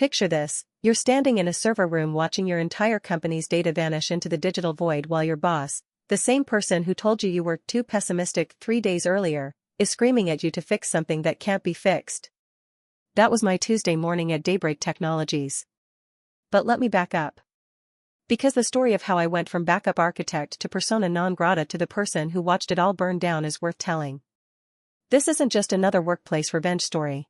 Picture this, you're standing in a server room watching your entire company's data vanish into the digital void while your boss, the same person who told you were too pessimistic 3 days earlier, is screaming at you to fix something that can't be fixed. That was my Tuesday morning at Daybreak Technologies. But let me back up. Because the story of how I went from backup architect to persona non grata to the person who watched it all burn down is worth telling. This isn't just another workplace revenge story.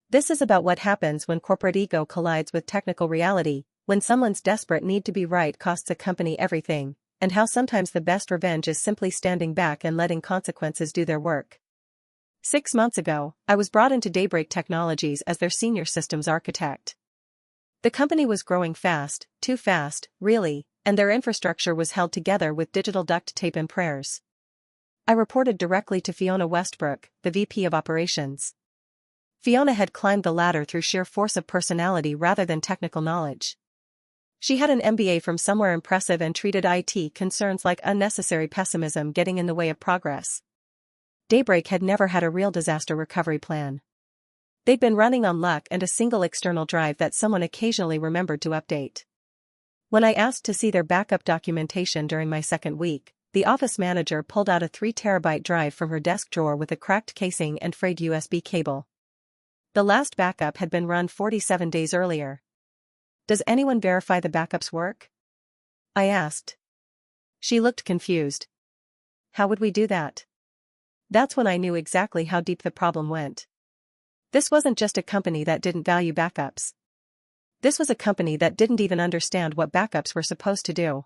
This is about what happens when corporate ego collides with technical reality, when someone's desperate need to be right costs a company everything, and how sometimes the best revenge is simply standing back and letting consequences do their work. 6 months ago, I was brought into Daybreak Technologies as their senior systems architect. The company was growing fast, too fast, really, and their infrastructure was held together with digital duct tape and prayers. I reported directly to Fiona Westbrook, the VP of Operations. Fiona had climbed the ladder through sheer force of personality rather than technical knowledge. She had an MBA from somewhere impressive and treated IT concerns like unnecessary pessimism getting in the way of progress. Daybreak had never had a real disaster recovery plan. They'd been running on luck and a single external drive that someone occasionally remembered to update. When I asked to see their backup documentation during my second week, the office manager pulled out a 3 terabyte drive from her desk drawer with a cracked casing and frayed USB cable. The last backup had been run 47 days earlier. Does anyone verify the backups work? I asked. She looked confused. How would we do that? That's when I knew exactly how deep the problem went. This wasn't just a company that didn't value backups. This was a company that didn't even understand what backups were supposed to do.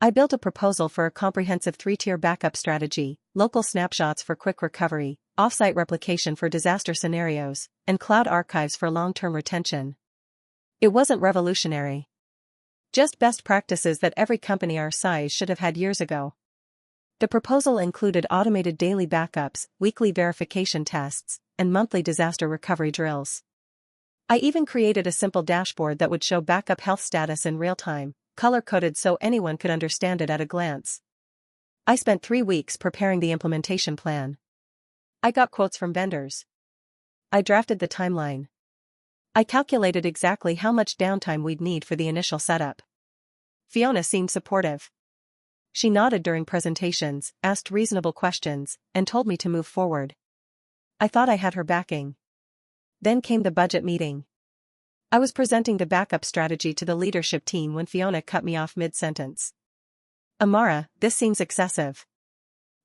I built a proposal for a comprehensive 3-tier backup strategy, local snapshots for quick recovery, offsite replication for disaster scenarios, and cloud archives for long-term retention. It wasn't revolutionary. Just best practices that every company our size should have had years ago. The proposal included automated daily backups, weekly verification tests, and monthly disaster recovery drills. I even created a simple dashboard that would show backup health status in real time, color-coded so anyone could understand it at a glance. I spent 3 weeks preparing the implementation plan. I got quotes from vendors. I drafted the timeline. I calculated exactly how much downtime we'd need for the initial setup. Fiona seemed supportive. She nodded during presentations, asked reasonable questions, and told me to move forward. I thought I had her backing. Then came the budget meeting. I was presenting the backup strategy to the leadership team when Fiona cut me off mid-sentence. Amara, this seems excessive.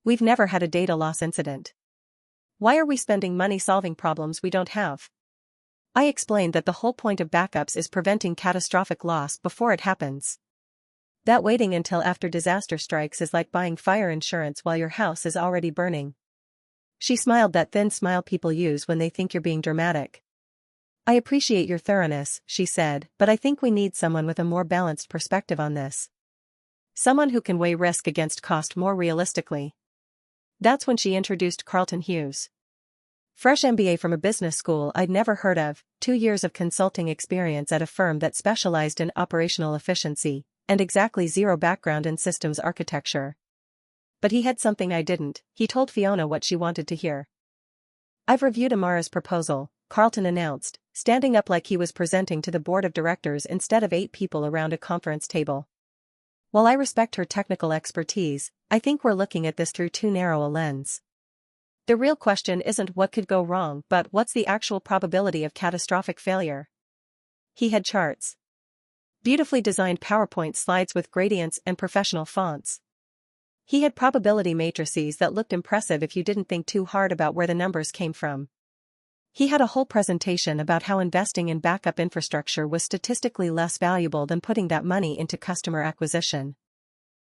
We've never had a data loss incident. Why are we spending money solving problems we don't have? I explained that the whole point of backups is preventing catastrophic loss before it happens. That waiting until after disaster strikes is like buying fire insurance while your house is already burning. She smiled, that thin smile people use when they think you're being dramatic. I appreciate your thoroughness, she said, but I think we need someone with a more balanced perspective on this. Someone who can weigh risk against cost more realistically. That's when she introduced Carlton Hughes. Fresh MBA from a business school I'd never heard of, 2 years of consulting experience at a firm that specialized in operational efficiency, and exactly 0 background in systems architecture. But he had something I didn't. He told Fiona what she wanted to hear. I've reviewed Amara's proposal, Carlton announced, standing up like he was presenting to the board of directors instead of 8 people around a conference table. While I respect her technical expertise, I think we're looking at this through too narrow a lens. The real question isn't what could go wrong, but what's the actual probability of catastrophic failure. He had charts. Beautifully designed PowerPoint slides with gradients and professional fonts. He had probability matrices that looked impressive if you didn't think too hard about where the numbers came from. He had a whole presentation about how investing in backup infrastructure was statistically less valuable than putting that money into customer acquisition.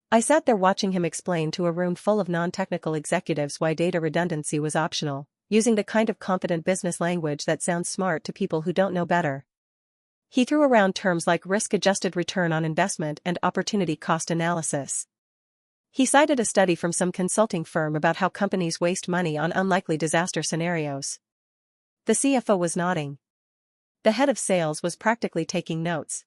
I sat there watching him explain to a room full of non-technical executives why data redundancy was optional, using the kind of confident business language that sounds smart to people who don't know better. He threw around terms like risk-adjusted return on investment and opportunity cost analysis. He cited a study from some consulting firm about how companies waste money on unlikely disaster scenarios. The CFO was nodding. The head of sales was practically taking notes.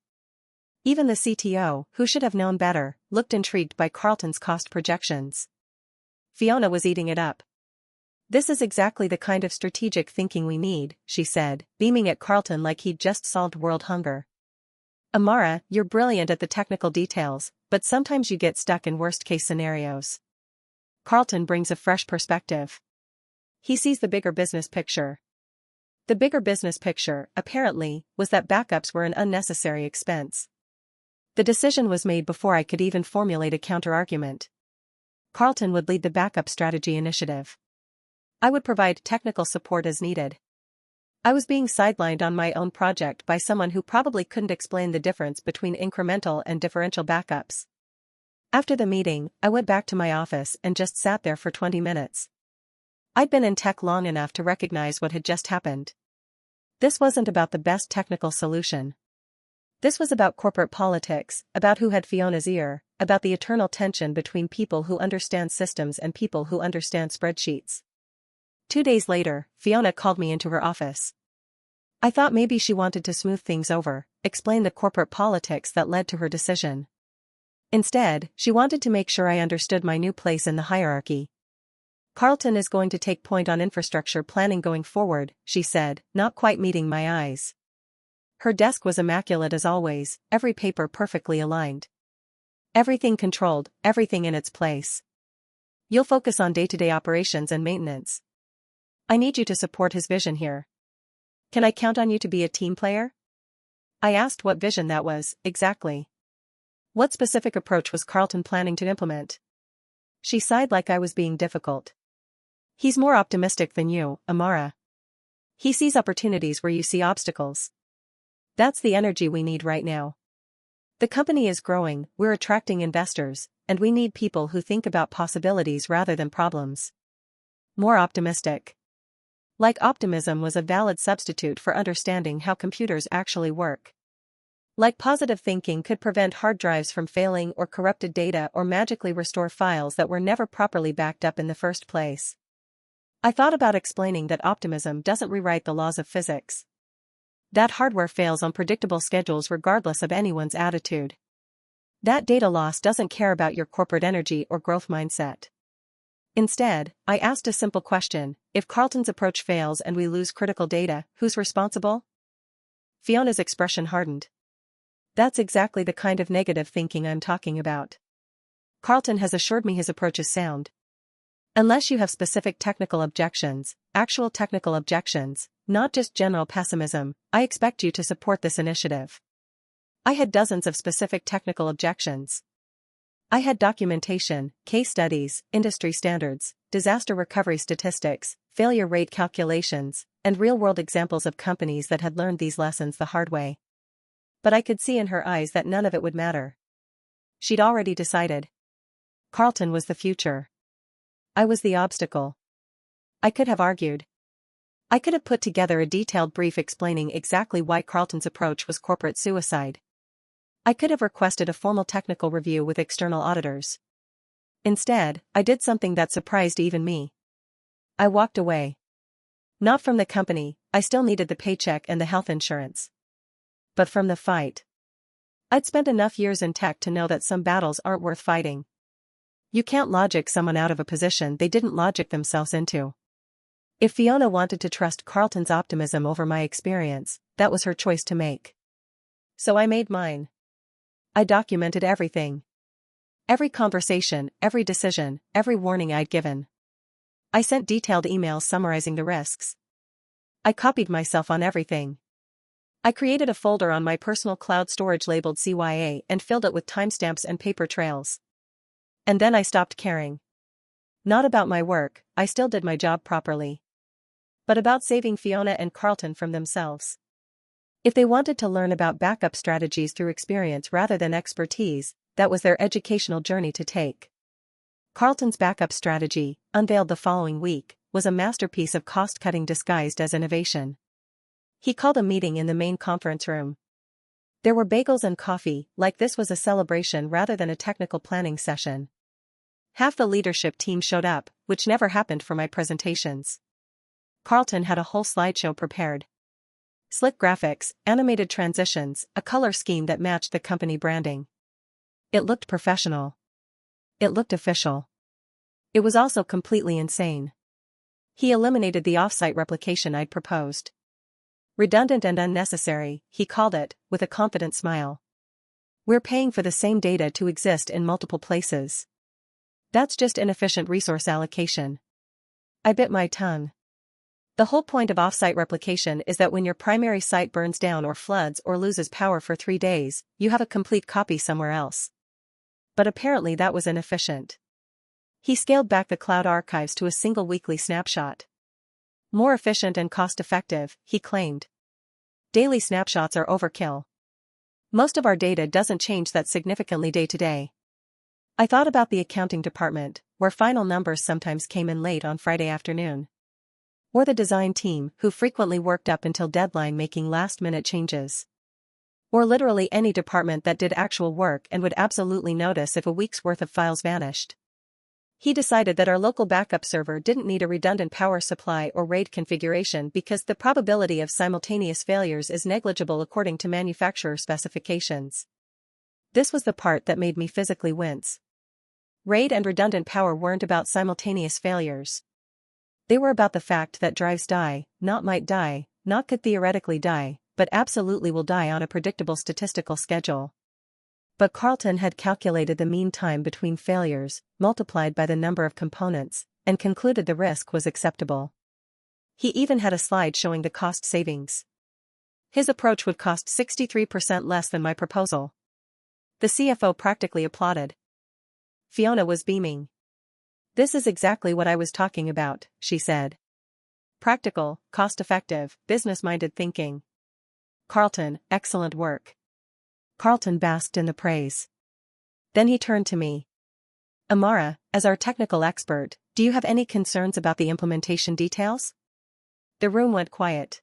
Even the CTO, who should have known better, looked intrigued by Carlton's cost projections. Fiona was eating it up. This is exactly the kind of strategic thinking we need, she said, beaming at Carlton like he'd just solved world hunger. Amara, you're brilliant at the technical details, but sometimes you get stuck in worst-case scenarios. Carlton brings a fresh perspective. He sees the bigger business picture. The bigger business picture, apparently, was that backups were an unnecessary expense. The decision was made before I could even formulate a counter-argument. Carlton would lead the backup strategy initiative. I would provide technical support as needed. I was being sidelined on my own project by someone who probably couldn't explain the difference between incremental and differential backups. After the meeting, I went back to my office and just sat there for 20 minutes. I'd been in tech long enough to recognize what had just happened. This wasn't about the best technical solution. This was about corporate politics, about who had Fiona's ear, about the eternal tension between people who understand systems and people who understand spreadsheets. 2 days later, Fiona called me into her office. I thought maybe she wanted to smooth things over, explain the corporate politics that led to her decision. Instead, she wanted to make sure I understood my new place in the hierarchy. Carlton is going to take point on infrastructure planning going forward, she said, not quite meeting my eyes. Her desk was immaculate as always, every paper perfectly aligned. Everything controlled, everything in its place. You'll focus on day-to-day operations and maintenance. I need you to support his vision here. Can I count on you to be a team player? I asked what vision that was, exactly. What specific approach was Carlton planning to implement? She sighed like I was being difficult. He's more optimistic than you, Amara. He sees opportunities where you see obstacles. That's the energy we need right now. The company is growing, we're attracting investors, and we need people who think about possibilities rather than problems. More optimistic. Like optimism was a valid substitute for understanding how computers actually work. Like positive thinking could prevent hard drives from failing or corrupted data or magically restore files that were never properly backed up in the first place. I thought about explaining that optimism doesn't rewrite the laws of physics. That hardware fails on predictable schedules regardless of anyone's attitude. That data loss doesn't care about your corporate energy or growth mindset. Instead, I asked a simple question: if Carlton's approach fails and we lose critical data, who's responsible? Fiona's expression hardened. That's exactly the kind of negative thinking I'm talking about. Carlton has assured me his approach is sound. Unless you have specific technical objections, actual technical objections, not just general pessimism, I expect you to support this initiative. I had dozens of specific technical objections. I had documentation, case studies, industry standards, disaster recovery statistics, failure rate calculations, and real-world examples of companies that had learned these lessons the hard way. But I could see in her eyes that none of it would matter. She'd already decided. Carlton was the future. I was the obstacle. I could have argued. I could have put together a detailed brief explaining exactly why Carlton's approach was corporate suicide. I could have requested a formal technical review with external auditors. Instead, I did something that surprised even me. I walked away. Not from the company, I still needed the paycheck and the health insurance. But from the fight. I'd spent enough years in tech to know that some battles aren't worth fighting. You can't logic someone out of a position they didn't logic themselves into. If Fiona wanted to trust Carlton's optimism over my experience, that was her choice to make. So I made mine. I documented everything. Every conversation, every decision, every warning I'd given. I sent detailed emails summarizing the risks. I copied myself on everything. I created a folder on my personal cloud storage labeled CYA and filled it with timestamps and paper trails. And then I stopped caring. Not about my work, I still did my job properly. But about saving Fiona and Carlton from themselves. If they wanted to learn about backup strategies through experience rather than expertise, that was their educational journey to take. Carlton's backup strategy, unveiled the following week, was a masterpiece of cost-cutting disguised as innovation. He called a meeting in the main conference room. There were bagels and coffee, like this was a celebration rather than a technical planning session. Half the leadership team showed up, which never happened for my presentations. Carlton had a whole slideshow prepared. Slick graphics, animated transitions, a color scheme that matched the company branding. It looked professional. It looked official. It was also completely insane. He eliminated the off-site replication I'd proposed. Redundant and unnecessary, he called it, with a confident smile. We're paying for the same data to exist in multiple places. That's just inefficient resource allocation. I bit my tongue. The whole point of off-site replication is that when your primary site burns down or floods or loses power for 3 days, you have a complete copy somewhere else. But apparently that was inefficient. He scaled back the cloud archives to a single weekly snapshot. More efficient and cost-effective, he claimed. Daily snapshots are overkill. Most of our data doesn't change that significantly day to day. I thought about the accounting department, where final numbers sometimes came in late on Friday afternoon. Or the design team, who frequently worked up until deadline making last-minute changes. Or literally any department that did actual work and would absolutely notice if a week's worth of files vanished. He decided that our local backup server didn't need a redundant power supply or RAID configuration because the probability of simultaneous failures is negligible according to manufacturer specifications. This was the part that made me physically wince. RAID and redundant power weren't about simultaneous failures. They were about the fact that drives die, not might die, not could theoretically die, but absolutely will die on a predictable statistical schedule. But Carlton had calculated the mean time between failures, multiplied by the number of components, and concluded the risk was acceptable. He even had a slide showing the cost savings. His approach would cost 63% less than my proposal. The CFO practically applauded. Fiona was beaming. This is exactly what I was talking about, she said. Practical, cost-effective, business-minded thinking. Carlton, excellent work. Carlton basked in the praise. Then he turned to me. Amara, as our technical expert, do you have any concerns about the implementation details? The room went quiet.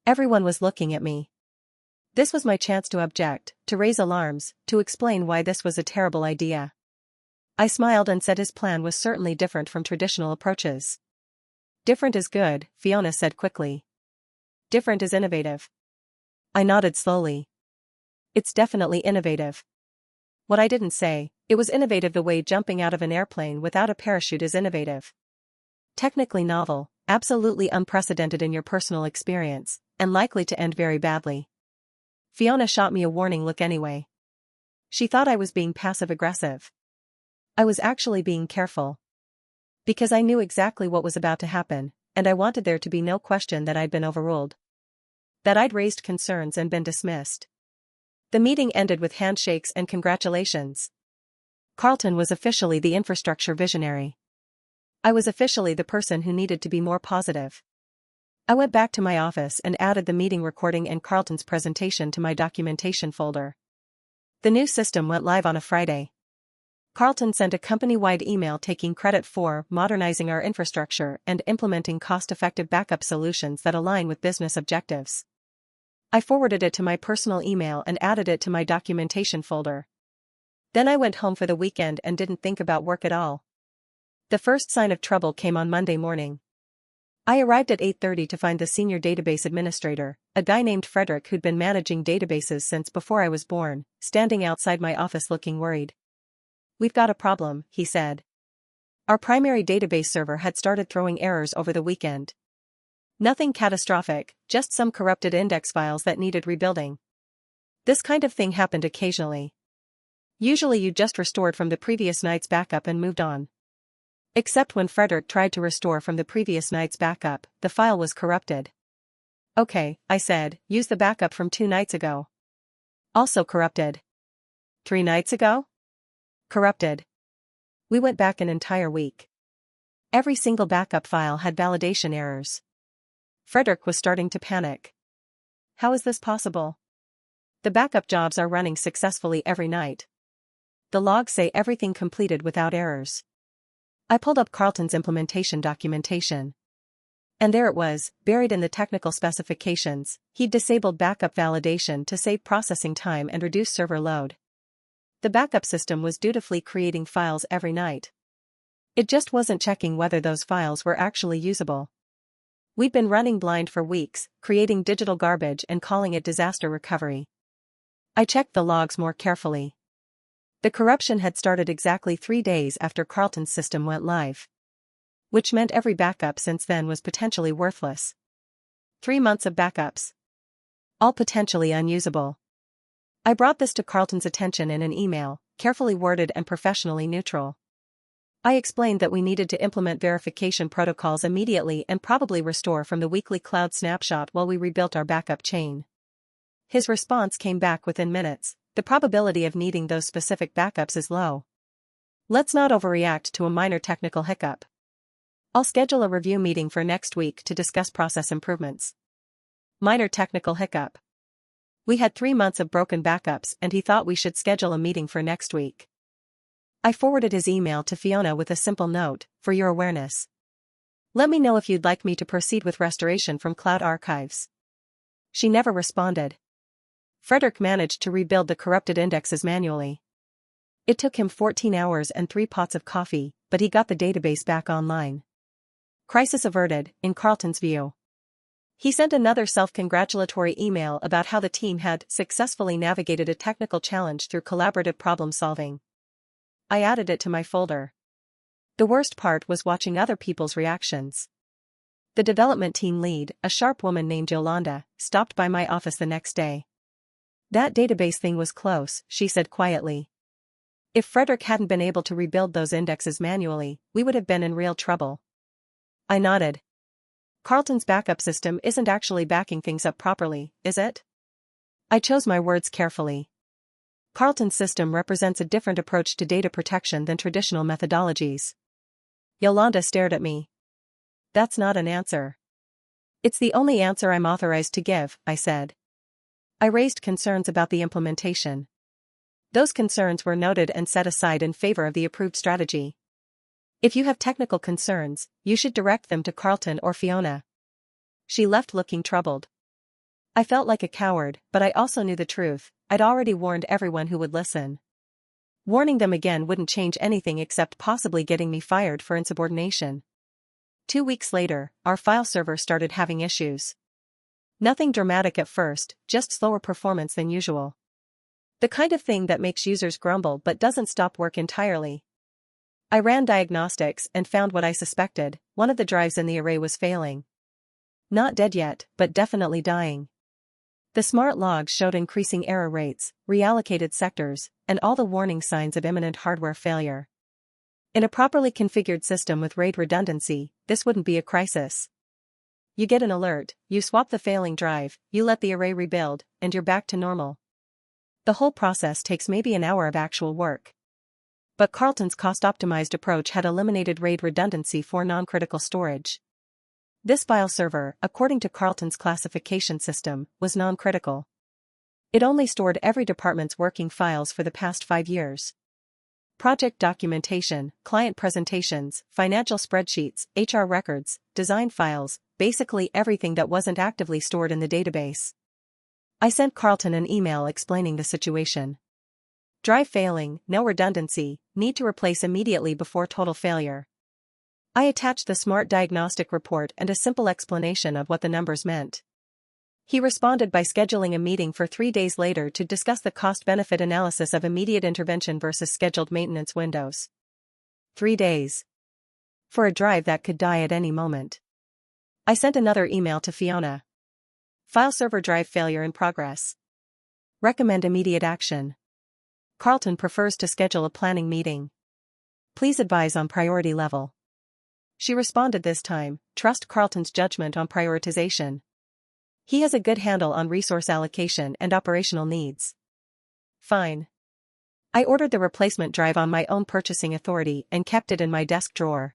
Everyone was looking at me. This was my chance to object, to raise alarms, to explain why this was a terrible idea. I smiled and said his plan was certainly different from traditional approaches. Different is good, Fiona said quickly. Different is innovative. I nodded slowly. It's definitely innovative. What I didn't say, it was innovative the way jumping out of an airplane without a parachute is innovative. Technically novel, absolutely unprecedented in your personal experience, and likely to end very badly. Fiona shot me a warning look anyway. She thought I was being passive-aggressive. I was actually being careful. Because I knew exactly what was about to happen, and I wanted there to be no question that I'd been overruled. That I'd raised concerns and been dismissed. The meeting ended with handshakes and congratulations. Carlton was officially the infrastructure visionary. I was officially the person who needed to be more positive. I went back to my office and added the meeting recording and Carlton's presentation to my documentation folder. The new system went live on a Friday. Carlton sent a company-wide email taking credit for modernizing our infrastructure and implementing cost-effective backup solutions that align with business objectives. I forwarded it to my personal email and added it to my documentation folder. Then I went home for the weekend and didn't think about work at all. The first sign of trouble came on Monday morning. I arrived at 8:30 to find the senior database administrator, a guy named Frederick who'd been managing databases since before I was born, standing outside my office looking worried. We've got a problem, he said. Our primary database server had started throwing errors over the weekend. Nothing catastrophic, just some corrupted index files that needed rebuilding. This kind of thing happened occasionally. Usually you just restored from the previous night's backup and moved on. Except when Frederick tried to restore from the previous night's backup, the file was corrupted. Okay, I said, use the backup from 2 nights ago. Also corrupted. 3 nights ago? Corrupted. We went back an entire week. Every single backup file had validation errors. Frederick was starting to panic. How is this possible? The backup jobs are running successfully every night. The logs say everything completed without errors. I pulled up Carlton's implementation documentation. And there it was, buried in the technical specifications. He'd disabled backup validation to save processing time and reduce server load. The backup system was dutifully creating files every night. It just wasn't checking whether those files were actually usable. We'd been running blind for weeks, creating digital garbage and calling it disaster recovery. I checked the logs more carefully. The corruption had started exactly 3 days after Carlton's system went live. which meant every backup since then was potentially worthless. 3 months of backups. All potentially unusable. I brought this to Carlton's attention in an email, carefully worded and professionally neutral. I explained that we needed to implement verification protocols immediately and probably restore from the weekly cloud snapshot while we rebuilt our backup chain. His response came back within minutes: the probability of needing those specific backups is low. Let's not overreact to a minor technical hiccup. I'll schedule a review meeting for next week to discuss process improvements. Minor technical hiccup. We had 3 months of broken backups and he thought we should schedule a meeting for next week. I forwarded his email to Fiona with a simple note: for your awareness. Let me know if you'd like me to proceed with restoration from cloud archives. She never responded. Frederick managed to rebuild the corrupted indexes manually. It took him 14 hours and 3 pots of coffee, but he got the database back online. Crisis averted, in Carlton's view. He sent another self-congratulatory email about how the team had successfully navigated a technical challenge through collaborative problem-solving. I added it to my folder. The worst part was watching other people's reactions. The development team lead, a sharp woman named Yolanda, stopped by my office the next day. That database thing was close, she said quietly. If Frederick hadn't been able to rebuild those indexes manually, we would have been in real trouble. I nodded. Carlton's backup system isn't actually backing things up properly, is it? I chose my words carefully. Carlton's system represents a different approach to data protection than traditional methodologies. Yolanda stared at me. That's not an answer. It's the only answer I'm authorized to give, I said. I raised concerns about the implementation. Those concerns were noted and set aside in favor of the approved strategy. If you have technical concerns, you should direct them to Carlton or Fiona. She left looking troubled. I felt like a coward, but I also knew the truth. I'd already warned everyone who would listen. Warning them again wouldn't change anything except possibly getting me fired for insubordination. 2 weeks later, our file server started having issues. Nothing dramatic at first, just slower performance than usual. The kind of thing that makes users grumble but doesn't stop work entirely. I ran diagnostics and found what I suspected: one of the drives in the array was failing. Not dead yet, but definitely dying. The smart logs showed increasing error rates, reallocated sectors, and all the warning signs of imminent hardware failure. In a properly configured system with RAID redundancy, this wouldn't be a crisis. You get an alert, you swap the failing drive, you let the array rebuild, and you're back to normal. The whole process takes maybe an hour of actual work. But Carlton's cost-optimized approach had eliminated RAID redundancy for non-critical storage. This file server, according to Carlton's classification system, was non-critical. It only stored every department's working files for the past 5 years. Project documentation, client presentations, financial spreadsheets, HR records, design files, basically everything that wasn't actively stored in the database. I sent Carlton an email explaining the situation. Drive failing, no redundancy, need to replace immediately before total failure. I attached the smart diagnostic report and a simple explanation of what the numbers meant. He responded by scheduling a meeting for 3 days later to discuss the cost-benefit analysis of immediate intervention versus scheduled maintenance windows. 3 days. For a drive that could die at any moment. I sent another email to Fiona. File server drive failure in progress. Recommend immediate action. Carlton prefers to schedule a planning meeting. Please advise on priority level. She responded this time: trust Carlton's judgment on prioritization. He has a good handle on resource allocation and operational needs. Fine. I ordered the replacement drive on my own purchasing authority and kept it in my desk drawer.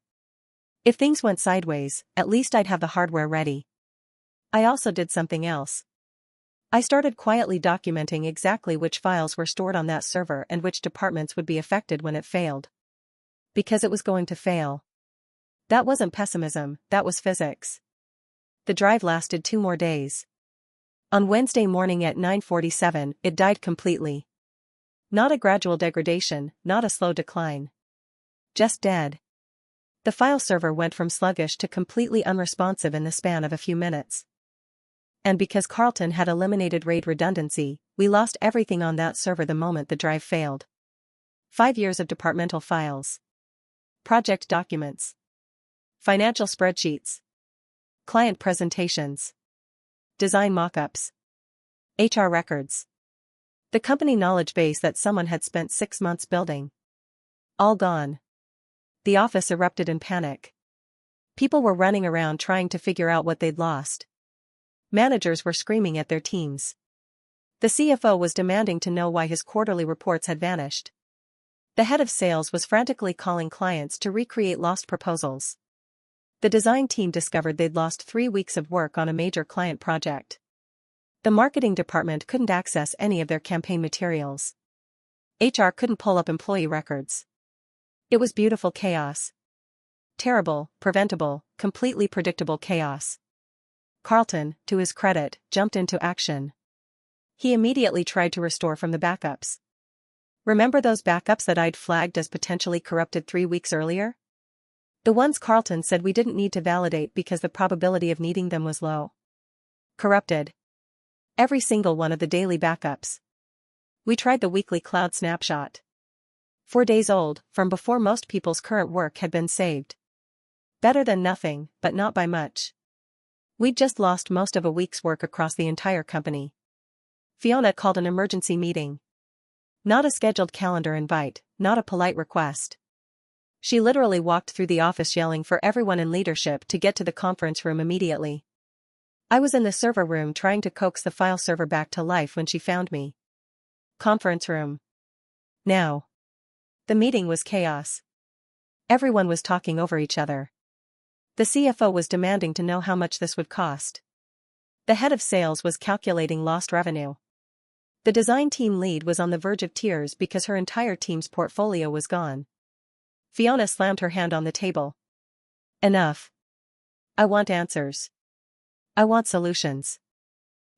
If things went sideways, at least I'd have the hardware ready. I also did something else. I started quietly documenting exactly which files were stored on that server and which departments would be affected when it failed. Because it was going to fail. That wasn't pessimism, that was physics. The drive lasted 2 more days. On Wednesday morning at 9:47, it died completely. Not a gradual degradation, not a slow decline. Just dead. The file server went from sluggish to completely unresponsive in the span of a few minutes. And because Carlton had eliminated RAID redundancy, we lost everything on that server the moment the drive failed. 5 years of departmental files. Project documents. Financial spreadsheets. Client presentations. Design mock-ups. HR records. The company knowledge base that someone had spent 6 months building. All gone. The office erupted in panic. People were running around trying to figure out what they'd lost. Managers were screaming at their teams. The CFO was demanding to know why his quarterly reports had vanished. The head of sales was frantically calling clients to recreate lost proposals. The design team discovered they'd lost 3 weeks of work on a major client project. The marketing department couldn't access any of their campaign materials. HR couldn't pull up employee records. It was beautiful chaos. Terrible, preventable, completely predictable chaos. Carlton, to his credit, jumped into action. He immediately tried to restore from the backups. Remember those backups that I'd flagged as potentially corrupted 3 weeks earlier? The ones Carlton said we didn't need to validate because the probability of needing them was low. Corrupted. Every single one of the daily backups. We tried the weekly cloud snapshot. 4 days old, from before most people's current work had been saved. Better than nothing, but not by much. We'd just lost most of a week's work across the entire company. Fiona called an emergency meeting. Not a scheduled calendar invite, not a polite request. She literally walked through the office yelling for everyone in leadership to get to the conference room immediately. I was in the server room trying to coax the file server back to life when she found me. Conference room. Now. The meeting was chaos. Everyone was talking over each other. The CFO was demanding to know how much this would cost. The head of sales was calculating lost revenue. The design team lead was on the verge of tears because her entire team's portfolio was gone. Fiona slammed her hand on the table. Enough. I want answers. I want solutions.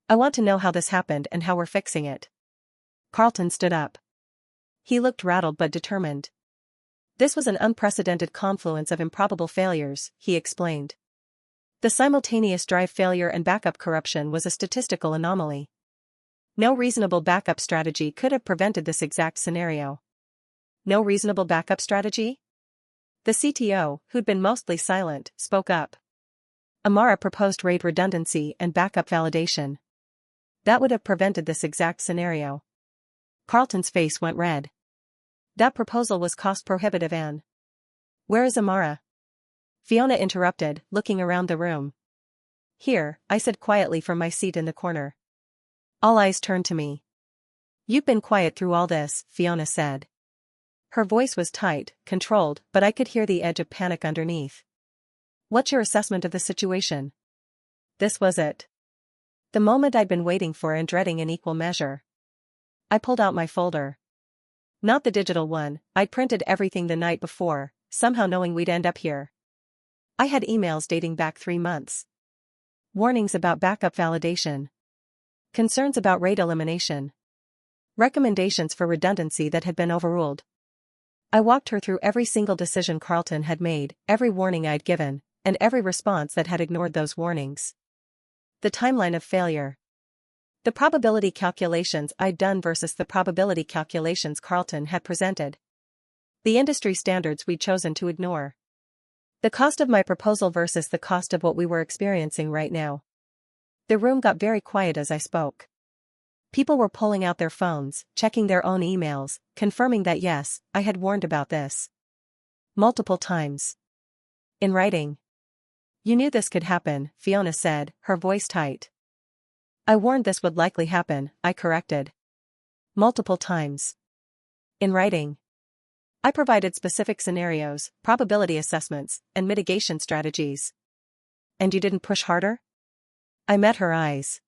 I want to know how this happened and how we're fixing it. Carlton stood up. He looked rattled but determined. This was an unprecedented confluence of improbable failures, he explained. The simultaneous drive failure and backup corruption was a statistical anomaly. No reasonable backup strategy could have prevented this exact scenario. No reasonable backup strategy? The CTO, who'd been mostly silent, spoke up. Amara proposed RAID redundancy and backup validation. That would have prevented this exact scenario. Carlton's face went red. That proposal was cost prohibitive and... Where is Amara? Fiona interrupted, looking around the room. Here, I said quietly from my seat in the corner. All eyes turned to me. You've been quiet through all this, Fiona said. Her voice was tight, controlled, but I could hear the edge of panic underneath. What's your assessment of the situation? This was it. The moment I'd been waiting for and dreading in equal measure. I pulled out my folder. Not the digital one, I'd printed everything the night before, somehow knowing we'd end up here. I had emails dating back 3 months. Warnings about backup validation. Concerns about RAID elimination. Recommendations for redundancy that had been overruled. I walked her through every single decision Carlton had made, every warning I'd given, and every response that had ignored those warnings. The timeline of failure. The probability calculations I'd done versus the probability calculations Carlton had presented. The industry standards we'd chosen to ignore. The cost of my proposal versus the cost of what we were experiencing right now. The room got very quiet as I spoke. People were pulling out their phones, checking their own emails, confirming that yes, I had warned about this. Multiple times. In writing. You knew this could happen, Fiona said, her voice tight. I warned this would likely happen, I corrected. Multiple times. In writing. I provided specific scenarios, probability assessments, and mitigation strategies. And you didn't push harder? I met her eyes.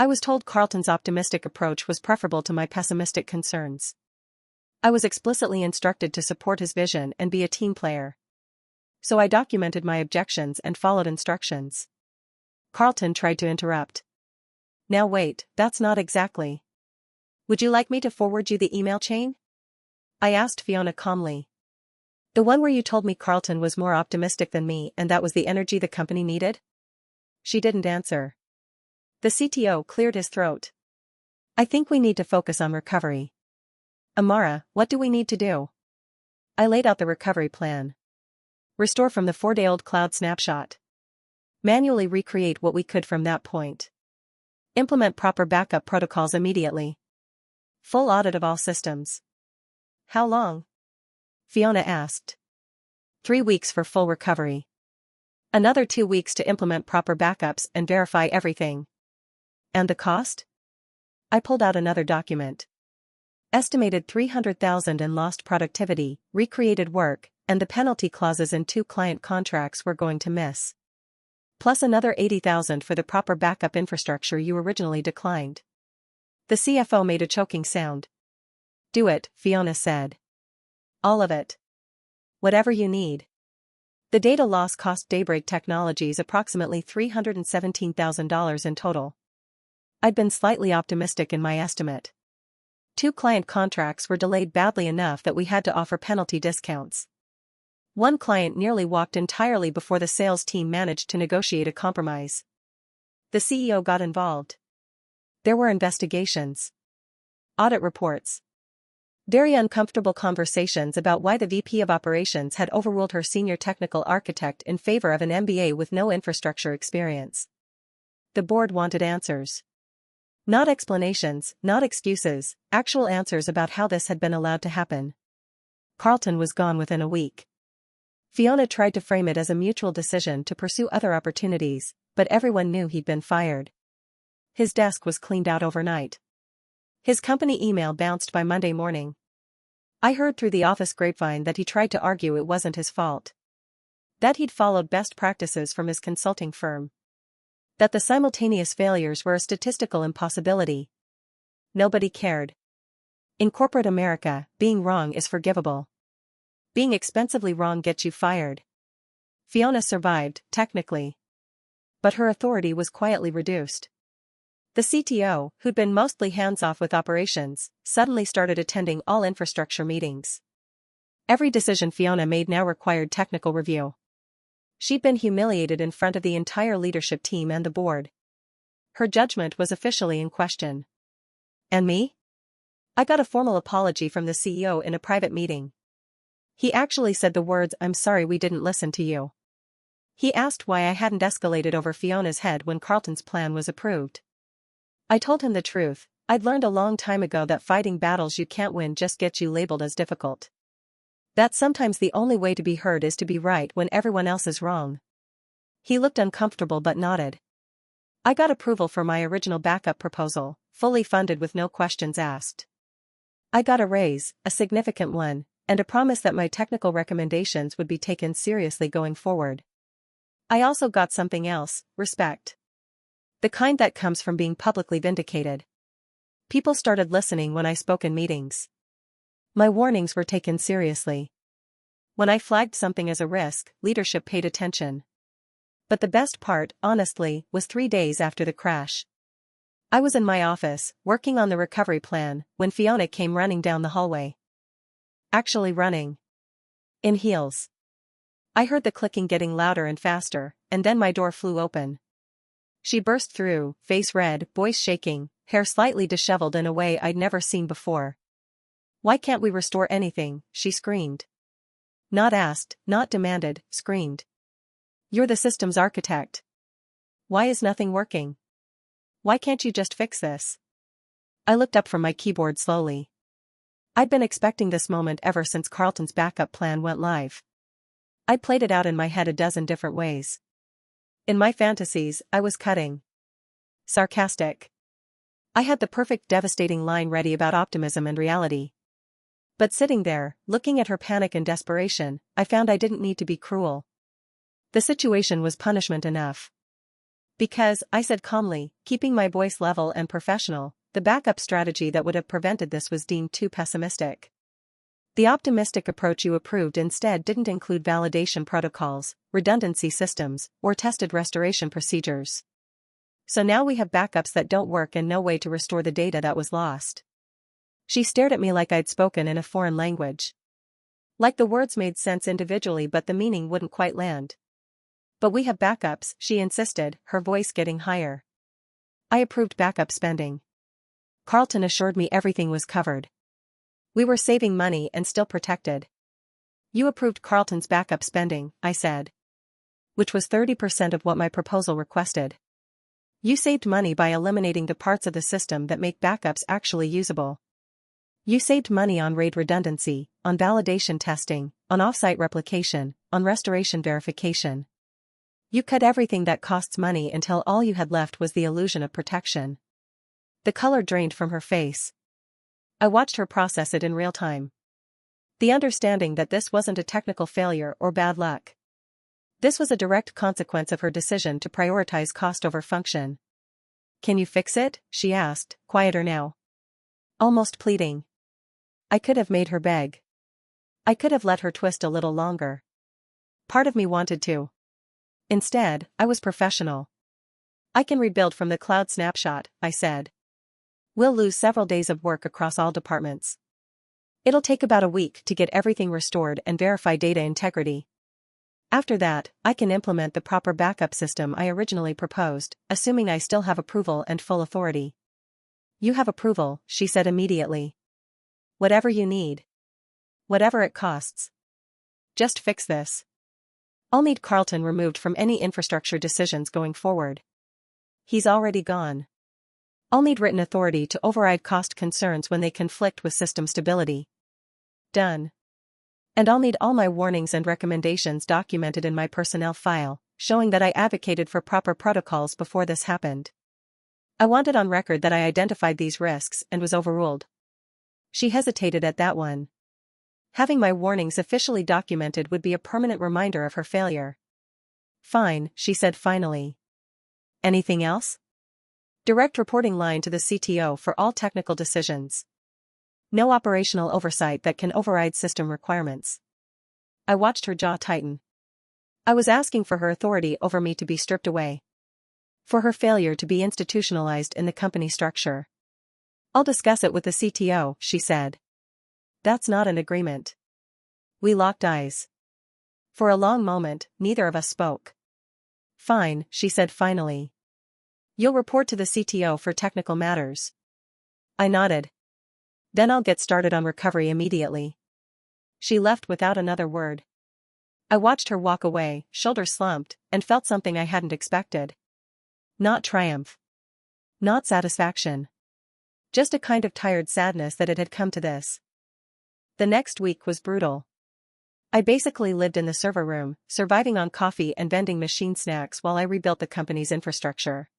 I was told Carlton's optimistic approach was preferable to my pessimistic concerns. I was explicitly instructed to support his vision and be a team player. So I documented my objections and followed instructions. Carlton tried to interrupt. Now wait, that's not exactly. Would you like me to forward you the email chain? I asked Fiona calmly. The one where you told me Carlton was more optimistic than me and that was the energy the company needed? She didn't answer. The CTO cleared his throat. I think we need to focus on recovery. Amara, what do we need to do? I laid out the recovery plan. Restore from the 4-day-old cloud snapshot. Manually recreate what we could from that point. Implement proper backup protocols immediately. Full audit of all systems. How long? Fiona asked. 3 weeks for full recovery. Another 2 weeks to implement proper backups and verify everything. And the cost? I pulled out another document. Estimated $300,000 in lost productivity, recreated work, and the penalty clauses in 2 client contracts we're going to miss. Plus another $80,000 for the proper backup infrastructure you originally declined. The CFO made a choking sound. Do it, Fiona said. All of it. Whatever you need. The data loss cost Daybreak Technologies approximately $317,000 in total. I'd been slightly optimistic in my estimate. 2 client contracts were delayed badly enough that we had to offer penalty discounts. One client nearly walked entirely before the sales team managed to negotiate a compromise. The CEO got involved. There were investigations. Audit reports. Very uncomfortable conversations about why the VP of Operations had overruled her senior technical architect in favor of an MBA with no infrastructure experience. The board wanted answers. Not explanations, not excuses, actual answers about how this had been allowed to happen. Carlton was gone within a week. Fiona tried to frame it as a mutual decision to pursue other opportunities, but everyone knew he'd been fired. His desk was cleaned out overnight. His company email bounced by Monday morning. I heard through the office grapevine that he tried to argue it wasn't his fault. That he'd followed best practices from his consulting firm. That the simultaneous failures were a statistical impossibility. Nobody cared. In corporate America, being wrong is forgivable. Being expensively wrong gets you fired. Fiona survived, technically. But her authority was quietly reduced. The CTO, who'd been mostly hands-off with operations, suddenly started attending all infrastructure meetings. Every decision Fiona made now required technical review. She'd been humiliated in front of the entire leadership team and the board. Her judgment was officially in question. And me? I got a formal apology from the CEO in a private meeting. He actually said the words, "I'm sorry we didn't listen to you." He asked why I hadn't escalated over Fiona's head when Carlton's plan was approved. I told him the truth. I'd learned a long time ago that fighting battles you can't win just gets you labeled as difficult. That sometimes the only way to be heard is to be right when everyone else is wrong. He looked uncomfortable but nodded. I got approval for my original backup proposal, fully funded with no questions asked. I got a raise, a significant one, and a promise that my technical recommendations would be taken seriously going forward. I also got something else, respect. The kind that comes from being publicly vindicated. People started listening when I spoke in meetings. My warnings were taken seriously. When I flagged something as a risk, leadership paid attention. But the best part, honestly, was 3 days after the crash. I was in my office, working on the recovery plan, when Fiona came running down the hallway. Actually running. In heels. I heard the clicking getting louder and faster, and then my door flew open. She burst through, face red, voice shaking, hair slightly disheveled in a way I'd never seen before. "Why can't we restore anything?" she screamed. Not asked, not demanded, screamed. "You're the systems architect. Why is nothing working? Why can't you just fix this?" I looked up from my keyboard slowly. I'd been expecting this moment ever since Carlton's backup plan went live. I'd played it out in my head a dozen different ways. In my fantasies, I was cutting. Sarcastic. I had the perfect devastating line ready about optimism and reality. But sitting there, looking at her panic and desperation, I found I didn't need to be cruel. The situation was punishment enough. Because, I said calmly, keeping my voice level and professional, the backup strategy that would have prevented this was deemed too pessimistic. The optimistic approach you approved instead didn't include validation protocols, redundancy systems, or tested restoration procedures. So now we have backups that don't work and no way to restore the data that was lost. She stared at me like I'd spoken in a foreign language. Like the words made sense individually but the meaning wouldn't quite land. "But we have backups," she insisted, her voice getting higher. I approved backup spending. Carlton assured me everything was covered. We were saving money and still protected. You approved Carlton's backup spending, I said. Which was 30% of what my proposal requested. You saved money by eliminating the parts of the system that make backups actually usable. You saved money on RAID redundancy, on validation testing, on offsite replication, on restoration verification. You cut everything that costs money until all you had left was the illusion of protection. The color drained from her face. I watched her process it in real time. The understanding that this wasn't a technical failure or bad luck. This was a direct consequence of her decision to prioritize cost over function. Can you fix it? She asked, quieter now. Almost pleading. I could have made her beg. I could have let her twist a little longer. Part of me wanted to. Instead, I was professional. I can rebuild from the cloud snapshot, I said. We'll lose several days of work across all departments. It'll take about a week to get everything restored and verify data integrity. After that, I can implement the proper backup system I originally proposed, assuming I still have approval and full authority. You have approval, she said immediately. Whatever you need. Whatever it costs. Just fix this. I'll need Carlton removed from any infrastructure decisions going forward. He's already gone. I'll need written authority to override cost concerns when they conflict with system stability. Done. And I'll need all my warnings and recommendations documented in my personnel file, showing that I advocated for proper protocols before this happened. I wanted on record that I identified these risks and was overruled. She hesitated at that one. Having my warnings officially documented would be a permanent reminder of her failure. Fine, she said finally. Anything else? Direct reporting line to the CTO for all technical decisions. No operational oversight that can override system requirements. I watched her jaw tighten. I was asking for her authority over me to be stripped away. For her failure to be institutionalized in the company structure. I'll discuss it with the CTO, she said. That's not an agreement. We locked eyes. For a long moment, neither of us spoke. Fine, she said finally. You'll report to the CTO for technical matters. I nodded. Then I'll get started on recovery immediately. She left without another word. I watched her walk away, shoulders slumped, and felt something I hadn't expected. Not triumph. Not satisfaction. Just a kind of tired sadness that it had come to this. The next week was brutal. I basically lived in the server room, surviving on coffee and vending machine snacks while I rebuilt the company's infrastructure.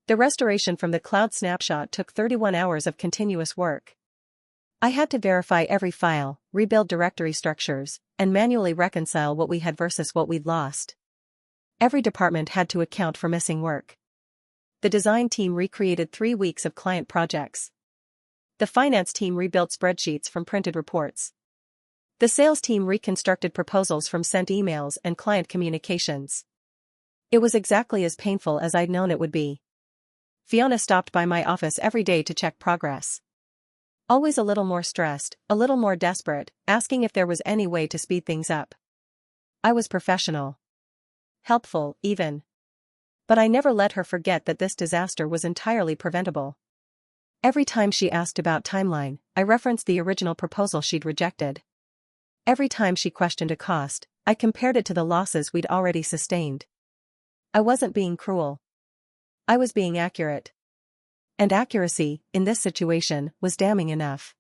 The restoration from the cloud snapshot took 31 hours of continuous work. I had to verify every file, rebuild directory structures, and manually reconcile what we had versus what we'd lost. Every department had to account for missing work. The design team recreated 3 weeks of client projects. The finance team rebuilt spreadsheets from printed reports. The sales team reconstructed proposals from sent emails and client communications. It was exactly as painful as I'd known it would be. Fiona stopped by my office every day to check progress. Always a little more stressed, a little more desperate, asking if there was any way to speed things up. I was professional. Helpful, even. But I never let her forget that this disaster was entirely preventable. Every time she asked about timeline, I referenced the original proposal she'd rejected. Every time she questioned a cost, I compared it to the losses we'd already sustained. I wasn't being cruel. I was being accurate. And accuracy, in this situation, was damning enough.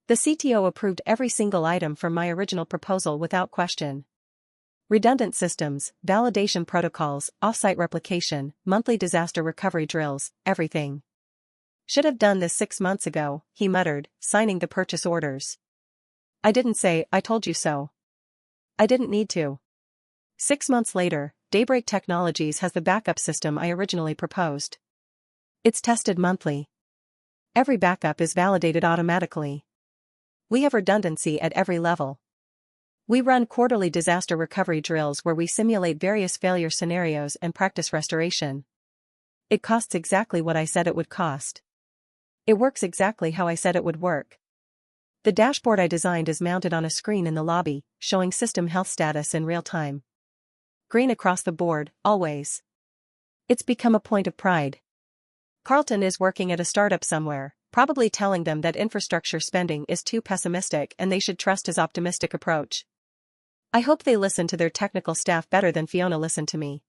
The CTO approved every single item from my original proposal without question. Redundant systems, validation protocols, offsite replication, monthly disaster recovery drills, everything. Should have done this 6 months ago, he muttered, signing the purchase orders. I didn't say, I told you so. I didn't need to. 6 months later, Daybreak Technologies has the backup system I originally proposed. It's tested monthly. Every backup is validated automatically. We have redundancy at every level. We run quarterly disaster recovery drills where we simulate various failure scenarios and practice restoration. It costs exactly what I said it would cost. It works exactly how I said it would work. The dashboard I designed is mounted on a screen in the lobby, showing system health status in real time. Green across the board, always. It's become a point of pride. Carlton is working at a startup somewhere, probably telling them that infrastructure spending is too pessimistic and they should trust his optimistic approach. I hope they listen to their technical staff better than Fiona listened to me.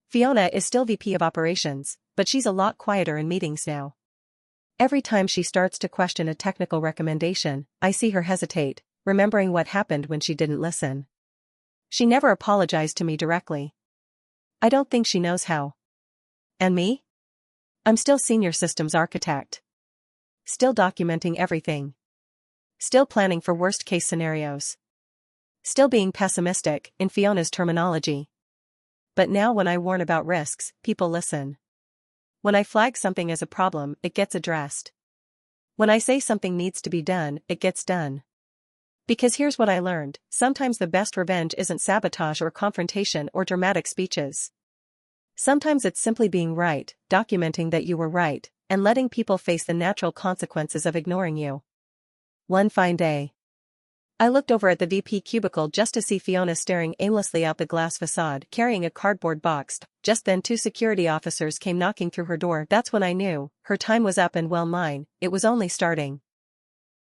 Fiona is still VP of Operations, but she's a lot quieter in meetings now. Every time she starts to question a technical recommendation, I see her hesitate, remembering what happened when she didn't listen. She never apologized to me directly. I don't think she knows how. And me? I'm still senior systems architect. Still documenting everything. Still planning for worst-case scenarios. Still being pessimistic, in Fiona's terminology. But now when I warn about risks, people listen. When I flag something as a problem, it gets addressed. When I say something needs to be done, it gets done. Because here's what I learned, sometimes the best revenge isn't sabotage or confrontation or dramatic speeches. Sometimes it's simply being right, documenting that you were right, and letting people face the natural consequences of ignoring you. One fine day, I looked over at the VP cubicle just to see Fiona staring aimlessly out the glass facade, carrying a cardboard box. Just then 2 security officers came knocking through her door. That's when I knew, her time was up and well mine, it was only starting.